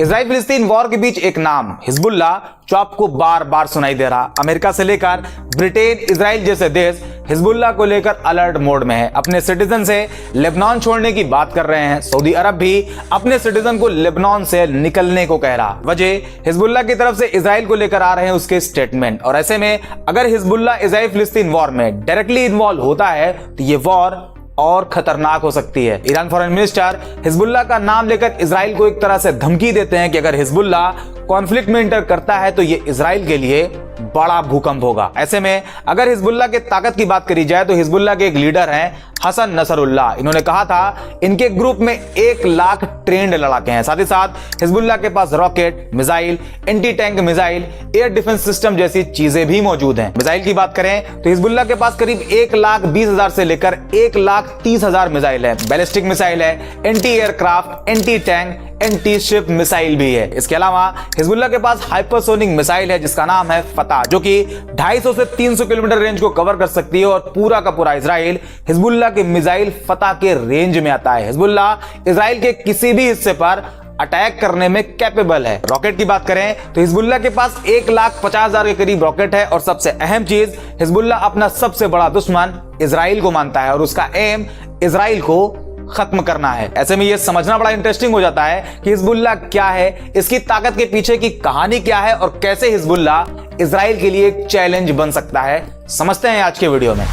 Israel फिलिस्तीन war के बीच एक नाम हिजबुल्ला जो आपको बार बार सुनाई दे रहा। अमेरिका से लेकर ब्रिटेन, इजराइल जैसे देश हिजबुल्ला को लेकर अलर्ट मोड में है। अपने सिटीजन से लेबनान छोड़ने की बात कर रहे हैं। सऊदी अरब भी अपने सिटीजन को लेबनान से निकलने को कह रहा। वजह हिजबुल्ला की तरफ से इजराइल को लेकर आ रहे हैं उसके स्टेटमेंट। और ऐसे में अगर हिजबुल्ला इजराइल फिलिस्तीन वॉर में डायरेक्टली इन्वॉल्व होता है तो ये वॉर और खतरनाक हो सकती है। ईरान फॉरेन मिनिस्टर हिजबुल्ला का नाम लेकर इजराइल को एक तरह से धमकी देते हैं कि अगर हिजबुल्ला कॉन्फ्लिक्ट में इंटर करता है तो ये इजराइल के लिए बड़ा भूकंप होगा। ऐसे में अगर हिजबुल्ला के ताकत की बात करी जाए तो हिजबुल्ला के एक लीडर हैं हसन नसरुल्लाह। इन्होंने कहा था इनके ग्रुप में 1 लाख ट्रेंड लड़ाके हैं। साथ ही साथ हिजबुल्ला के पास rocket, missile, anti tank missile, air defence system जैसी चीजें भी मौजूद हैं। मिसाइल की बात करें तो हिजबुल्ला के पास करीब 1,20,000 से लेकर 1,30,000 मिसाइल है। बैलिस्टिक मिसाइल है, anti aircraft, anti tank, anti ship missile भी है। इसके अलावा हिजबुल्ला के पास हाइपरसोनिक मिसाइल है जिसका नाम है फतह, जो कि 250 से 300 किलोमीटर रेंज को कवर कर सकती है और पूरा का पूरा इजराइल हिजबुल्ला के मिसाइल फतह के रेंज में आता है। हिजबुल्ला इजराइल के किसी भी हिस्से पर अटैक करने में कैपेबल है। रॉकेट की बात करें तो हिजबुल्ला के पास 1,50,000 के करीब रॉकेट है। और सबसे अहम चीज, हिजबुल्ला अपना सबसे बड़ा दुश्मन इजराइल को मानता है और उसका एम इजराइल को खत्म करना है। ऐसे में यह समझना बड़ा इंटरेस्टिंग हो जाता है कि हिजबुल्ला क्या है, इसकी ताकत के पीछे की कहानी क्या है और कैसे हिजबुल्ला इजराइल के लिए एक चैलेंज बन सकता है। समझते हैं आज के वीडियो में।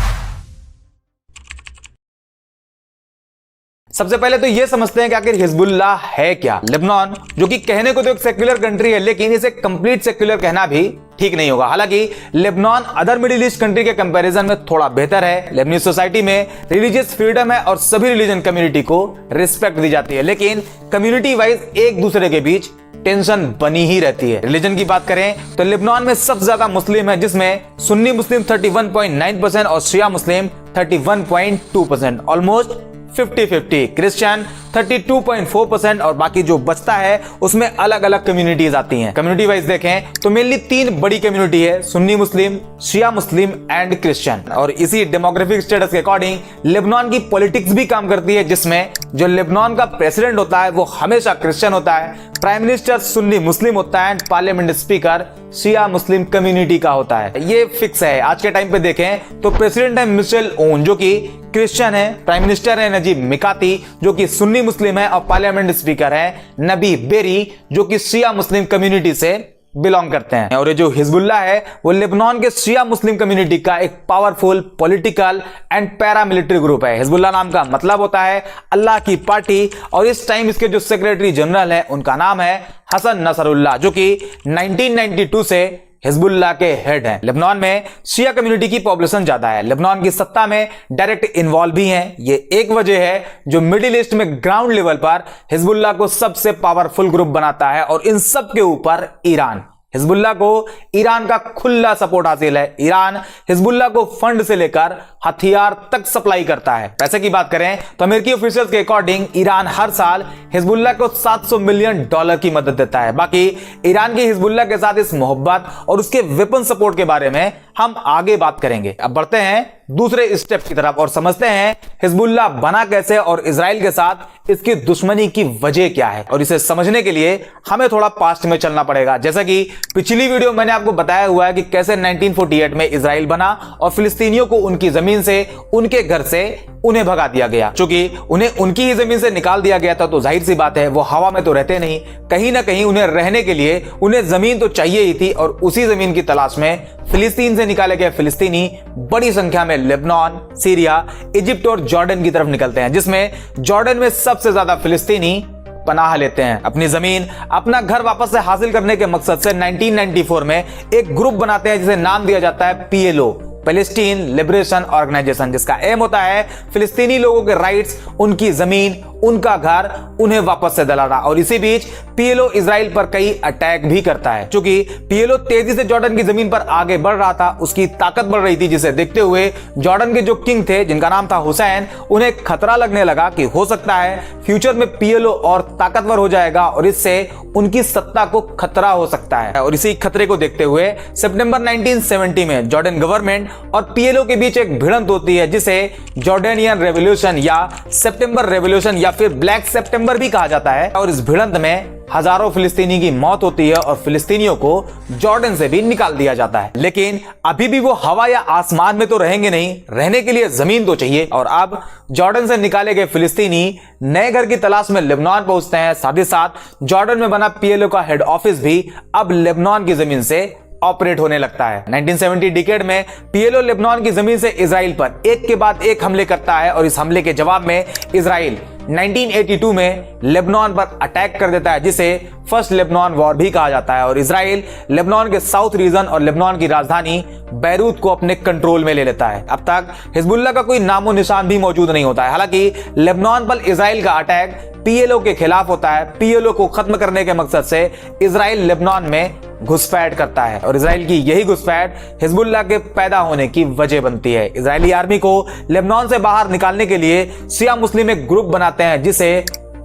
सबसे पहले तो यह समझते हैं कि आखिर हिजबुल्ला है क्या। लेबनान, जो कि कहने को तो एक सेक्युलर कंट्री है, लेकिन इसे कंप्लीट सेक्युलर कहना भी ठीक नहीं होगा। हालांकि Lebanon other middle east country के कंपैरिजन में थोड़ा बेहतर है। लेबनीज सोसाइटी में रिलीजियस फ्रीडम है और सभी रिलीजन कम्युनिटी को रिस्पेक्ट दी जाती है, लेकिन कम्युनिटी वाइज एक दूसरे के बीच टेंशन बनी ही रहती है। रिलीजन की बात करें तो लेबनान में सबसे ज्यादा मुस्लिम है, जिसमें सुन्नी मुस्लिम 31.9% और शिया मुस्लिम 31.2%, ऑलमोस्ट 50-50। क्रिश्चियन 32.4% और बाकी जो बचता है उसमें अलग अलग कम्युनिटीज आती हैं। कम्युनिटी वाइज देखें तो मेनली 3 बड़ी कम्युनिटी है, सुन्नी मुस्लिम, शिया मुस्लिम एंड क्रिश्चियन। और इसी डेमोग्राफिक स्टेटस के अकॉर्डिंग लेबनान की पॉलिटिक्स भी काम करती है, जिसमें जो लेबनान का प्रेसिडेंट होता है वो हमेशा क्रिश्चियन होता है, प्राइम मिनिस्टर सुन्नी मुस्लिम होता है एंड पार्लियामेंट स्पीकर शिया मुस्लिम कम्युनिटी का होता है। ये फिक्स है। आज के टाइम पे देखें तो प्रेसिडेंट है मिशेल ओन जो कि क्रिश्चियन है, प्राइम मिनिस्टर है नजीब मिकाती जो कि सुन्नी मुस्लिम है और पार्लियामेंट स्पीकर है नबी बेरी जो कि शिया मुस्लिम कम्युनिटी से बिलोंग करते हैं। और ये जो हिजबुल्ला है वो लेबनान के शिया मुस्लिम कम्युनिटी का एक powerful political and paramilitary group है। हिजबुल्ला नाम का मतलब होता है अल्लाह की पार्टी और इस टाइम इसके जो सेक्रेटरी जनरल है उनका नाम है हसन नसरुल्लाह, जो कि 1992 से हिजबुल्ला के हेड हैं। लेबनान में शिया कम्युनिटी की पॉपुलेशन ज्यादा है। लेबनान की सत्ता में डायरेक्ट इन्वॉल्व भी हैं। ये एक वजह है जो मिडिल ईस्ट में ग्राउंड लेवल पर हिजबुल्ला को सबसे पावरफुल ग्रुप बनाता है। और इन सब के ऊपर ईरान, हिजबुल्ला को ईरान का खुला सपोर्ट हासिल है। ईरान हिजबुल्ला को फंड से लेकर हथियार तक सप्लाई करता है। पैसे की बात करें तो अमेरिकी ऑफिशियल्स के अकॉर्डिंग ईरान हर साल हिजबुल्ला को $700 मिलियन की मदद देता है। बाकी ईरान की हिजबुल्ला के साथ इस मोहब्बत और उसके वेपन सपोर्ट के बारे में हम आगे बात करेंगे। अब बढ़ते हैं दूसरे स्टेप की तरफ और समझते हैं हिजबुल्ला बना कैसे और इजराइल के साथ इसकी दुश्मनी की वजह क्या है। और इसे समझने के लिए हमें थोड़ा पास्ट में चलना पड़ेगा। जैसा कि पिछली वीडियो मैंने आपको बताया हुआ है कि कैसे 1948 में इजराइल बना और फिलिस्तीनियों को उनकी जमीन से, उनके घर से उन्हें भगा दिया गया। क्योंकि उन्हें उनकी ही जमीन से निकाल दिया गया था तो जाहिर सी बात है वो हवा में तो रहते नहीं, कहीं ना कहीं उन्हें रहने के लिए उन्हें जमीन तो चाहिए ही थी। और उसी जमीन की तलाश में फिलिस्तीन से निकाले गए फिलिस्तीनी बड़ी संख्या में लेबनान, सीरिया, इजिप्ट और जॉर्डन की तरफ निकलते हैं, जिसमें जॉर्डन में सबसे ज्यादा फिलिस्तीनी पनाह लेते हैं। अपनी जमीन, अपना घर वापस से हासिल करने के मकसद से 1994 में एक ग्रुप बनाते हैं जिसे नाम दिया जाता है PLO, पैलेस्टीन लिबरेशन ऑर्गेनाइजेशन, जिसका एम होता है फिलिस्तीनी लोगों के राइट्स, उनकी जमीन, उनका घर उन्हें वापस से दिलाना। और इसी बीच PLO इजराइल पर कई अटैक भी करता है। क्योंकि PLO तेजी से जॉर्डन की जमीन पर आगे बढ़ रहा था, उसकी ताकत बढ़ रही थी, जिसे देखते हुए जॉर्डन के जो किंग थे जिनका नाम था हुसैन, उन्हें खतरा लगने लगा कि हो सकता है फ्यूचर में PLO और ताकतवर हो जाएगा और इससे उनकी सत्ता को खतरा हो सकता है। और इसी खतरे को देखते हुए सितंबर 1970 में जॉर्डन गवर्नमेंट और PLO के बीच एक भिड़ंत होती है, जिसे जॉर्डेनियन रेवोल्यूशन या सितंबर रेवोल्यूशन या फिर ब्लैक सितंबर भी कहा जाता है। और इस भिड़ंत में हजारों फिलिस्तीनी की मौत होती है और फिलिस्तीनियों को जॉर्डन से भी निकाल दिया जाता है। लेकिन अभी भी वो हवा या आसमान में तो रहेंगे नहीं, रहने के लिए जमीन तो चाहिए। और अब जॉर्डन से निकाले गए फिलिस्तीनी नए घर की तलाश में लेबनान पहुंचते हैं। साथ ही साथ जॉर्डन में बना पीएलओ का हेड ऑफिस भी अब लेबनान की जमीन से ऑपरेट होने लगता है। 1970 डिकेड में पीएलओ लेबनान की जमीन से इजराइल पर एक के बाद एक हमले करता है और इस हमले के जवाब में इजराइल 1982 में लेबनान पर अटैक कर देता है, जिसे फर्स्ट लेबनान वॉर भी कहा जाता है। और इजराइल लेबनान के साउथ रीजन और लेबनान की राजधानी बैरूत को अपने कंट्रोल में ले लेता है। अब तक हिजबुल्लाह का कोई नामो निशान भी मौजूद नहीं होता है। हालांकि लेबनान पर इजराइल का अटैक पीएलओ के खिलाफ होता है। पीएलओ को खत्म करने के मकसद से इजराइल लेबनान में घुसपैठ करता है और इजराइल की यही घुसपैठ हिजबुल्लाह के पैदा होने की वजह बनती है। इजरायली आर्मी को लेबनान से बाहर निकालने के लिए शिया मुस्लिम एक ग्रुप बनाते हैं जिसे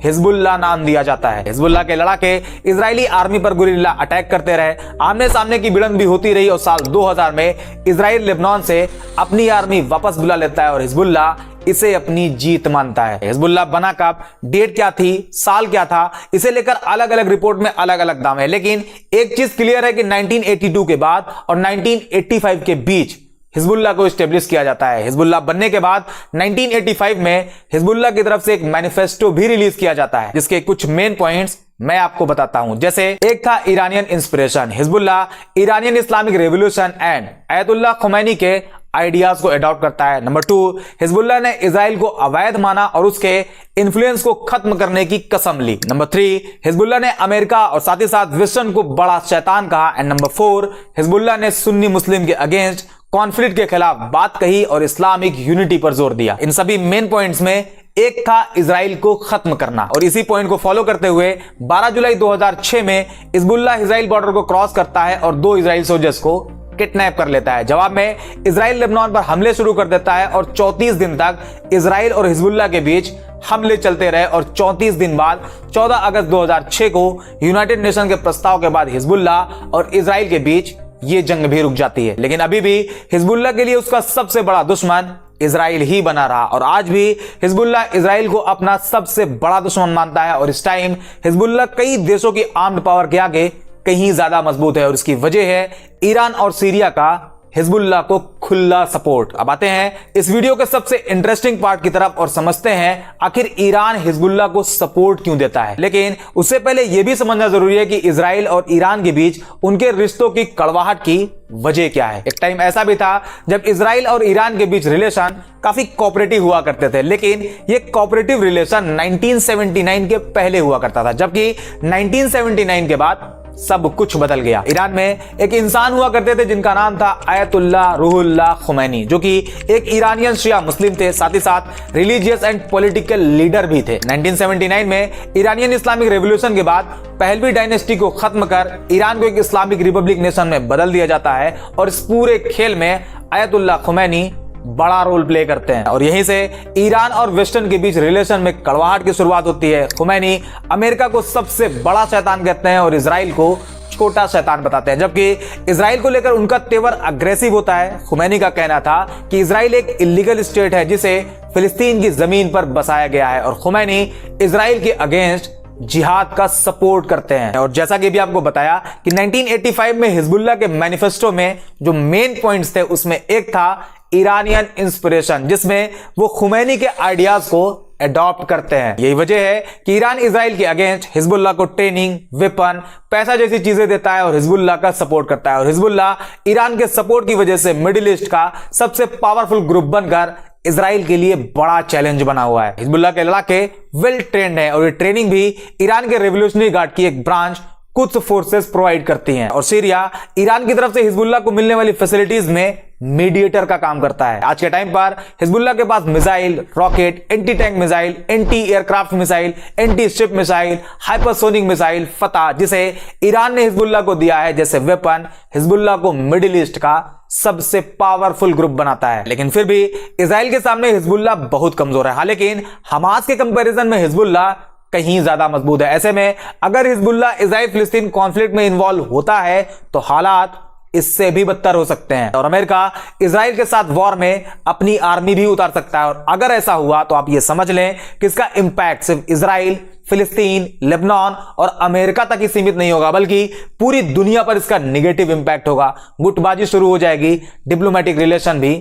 हिजबुल्लाह नाम दिया जाता है। हिजबुल्लाह के लड़ाके इजरायली आर्मी पर गुरिल्ला अटैक करते रहे, आमने सामने की भिड़ंत भी होती रही और साल 2000 में इजराइल लेबनान से अपनी आर्मी वापस बुला लेता है और हिजबुल्लाह इसे अपनी जीत मानता है। हिजबुल्लाह बना कब, डेट क्या थी, साल क्या था, इसे लेकर अलग अलग रिपोर्ट में अलग अलग दाम है। लेकिन एक चीज क्लियर है कि 1982 के बाद और 1985 के बीच हिजबुल्लाह को स्टेब्लिश किया जाता है। हिजबुल्लाह बनने के बाद 1985 में हिजबुल्लाह की तरफ से एक मैनिफेस्टो भी रिलीज किया जाता है, जिसके कुछ मेन पॉइंट्स मैं आपको बताता हूं। जैसे एक था Iranian inspiration. Hezbollah Iranian Islamic revolution and Ayatollah Khomeini के आइडियाज को अडॉप्ट करता है। नंबर 2, हिजबुल्लाह ने इजराइल को अवैध माना और उसके इन्फ्लुएंस को खत्म करने की कसम ली। नंबर 3, हिजबुल्लाह ने अमेरिका और साथ ही साथ वेस्टर्न को बड़ा शैतान कहा। एंड नंबर 4, हिजबुल्लाह ने सुन्नी मुस्लिम के अगेंस्ट कॉन्फ्लिक्ट के खिलाफ बात कही और इस्लामिक यूनिटी पर जोर दिया। इन सभी मेन पॉइंट्स में एक था इजराइल को खत्म करना और इसी पॉइंट को फॉलो करते हुए 12 जुलाई 2006 में हिजबुल्लाह इजराइल बॉर्डर को क्रॉस करता है और 2 इजराइल सोल्जर्स को किडनैप कर लेता है। जवाब में इजराइल लेबनान पर हमले शुरू कर देता है और 34 दिन तक इजराइल और हिजबुल्लाह के बीच हमले चलते रहे और 34 दिन बाद 14 अगस्त 2006 को यूनाइटेड नेशन के प्रस्ताव के बाद हिजबुल्लाह और इजराइल के बीच ये जंग भी रुक जाती है। लेकिन अभी भी हिजबुल्लाह के लिए उसका सबसे बड़ा दुश्मन इजराइल ही बना रहा और आज भी हिजबुल्लाह इजराइल को अपना सबसे बड़ा दुश्मन मानता है और इस टाइम हिजबुल्लाह कई देशों की आर्म्ड पावर के आगे कहीं ज्यादा मजबूत है और इसकी वजह है ईरान और सीरिया का हिजबुल्लाह को खुला सपोर्ट। अब आते हैं इस वीडियो के सबसे इंटरेस्टिंग पार्ट की तरफ और समझते हैं आखिर ईरान हिजबुल्लाह को सपोर्ट क्यों देता है। लेकिन उससे पहले यह भी समझना जरूरी है कि इजराइल और ईरान के बीच उनके रिश्तों की कड़वाहट की वजह क्या है। एक टाइम ऐसा भी था जब इजराइल और ईरान के बीच रिलेशन काफी कोऑपरेटिव हुआ करते थे, लेकिन ये कोऑपरेटिव रिलेशन 1979 के पहले हुआ करता था, जबकि 1979 के बाद सब कुछ बदल गया। ईरान में एक इंसान हुआ करते थे जिनका नाम था अयतुल्लाह रूहुल्लाह खुमैनी, जो कि एक ईरानियन शिया मुस्लिम थे, साथ ही साथ रिलीजियस एंड पॉलिटिकल लीडर भी थे। 1979 में ईरानियन इस्लामिक रेवोल्यूशन के बाद पहलवी डायनेस्टी को खत्म कर ईरान को एक इस्लामिक रिपब्लिक नेशन में बदल दिया जाता है और इस पूरे खेल में अयतुल्लाह खुमैनी बड़ा रोल प्ले करते हैं और यहीं से ईरान और वेस्टर्न के बीच रिलेशन में कड़वाहट की शुरुआत होती है। खुमैनी अमेरिका को सबसे बड़ा शैतान कहते हैं और इजराइल को छोटा शैतान बताते हैं, जबकि इजराइल को लेकर उनका तेवर अग्रेसिव होता है। खुमैनी का कहना था कि इजराइल एक इलीगल स्टेट है जिसे फिलिस्तीन की जमीन पर बसाया गया है और खुमैनी इजराइल के अगेंस्ट जिहाद का सपोर्ट करते हैं। और जैसा कि भी आपको बताया कि 1985 में हिजबुल्लाह के मैनिफेस्टो में जो मेन पॉइंट्स थे उसमें एक था ईरानियन इंस्पिरेशन, जिसमें वो खुमैनी के आइडियाज को अडॉप्ट करते हैं। यही वजह है कि ईरान इजराइल के अगेंस्ट हिजबुल्लाह को ट्रेनिंग, वेपन, पैसा जैसी चीजें देता है और हिजबुल्लाह का सपोर्ट करता है और हिजबुल्लाह ईरान के सपोर्ट की वजह से मिडिल ईस्ट का सबसे पावरफुल ग्रुप बनकर इजराइल के लिए बड़ा चैलेंज बना हुआ है। हिजबुल्लाह के लड़ाके वेल ट्रेंड है और ये ट्रेनिंग भी ईरान के रेवोल्यूशनरी गार्ड की एक ब्रांच कुछ फोर्सेस प्रोवाइड करती हैं और सीरिया ईरान की तरफ से हिजबुल्लाह को मिलने वाली फैसिलिटीज में मीडिएटर का काम करता है। आज के टाइम पर हिजबुल्लाह के पास missile, rocket, anti tank missile, anti aircraft missile, anti ship missile, hypersonic missile Fateh, जिसे ईरान ने हिजबुल्लाह को दिया है, जैसे वेपन हिजबुल्लाह को मिडिल ईस्ट का सबसे पावरफुल ग्रुप बनाता है। लेकिन फिर भी इजराइल के सामने हिजबुल्लाह बहुत कमजोर है। हाँ, लेकिन हमास के कंपैरिजन में हिजबुल्लाह कहीं ज्यादा मजबूत है। ऐसे में अगर हिजबुल्लाह इजराइल फिलिस्तीन कॉन्फ्लिक्ट में इन्वॉल्व होता है तो हालात इससे भी बदतर हो सकते हैं और अमेरिका इजराइल के साथ वॉर में अपनी आर्मी भी उतार सकता है। और अगर ऐसा हुआ तो आप ये समझ लें कि इसका इंपैक्ट सिर्फ इजराइल, फिलिस्तीन, लेबनान और अमेरिका तक ही सीमित नहीं होगा, बल्कि पूरी दुनिया पर इसका निगेटिव इंपैक्ट होगा। गुटबाजी शुरू हो जाएगी, डिप्लोमेटिक रिलेशन भी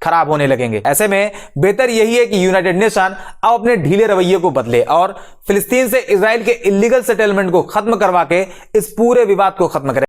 खराब होने लगेंगे। ऐसे में बेहतर यही है कि यूनाइटेड नेशन अब अपने ढीले रवैये को बदले और फिलिस्तीन से इजराइल के इलीगल सेटलमेंट को खत्म करवा के इस पूरे विवाद को खत्म करे।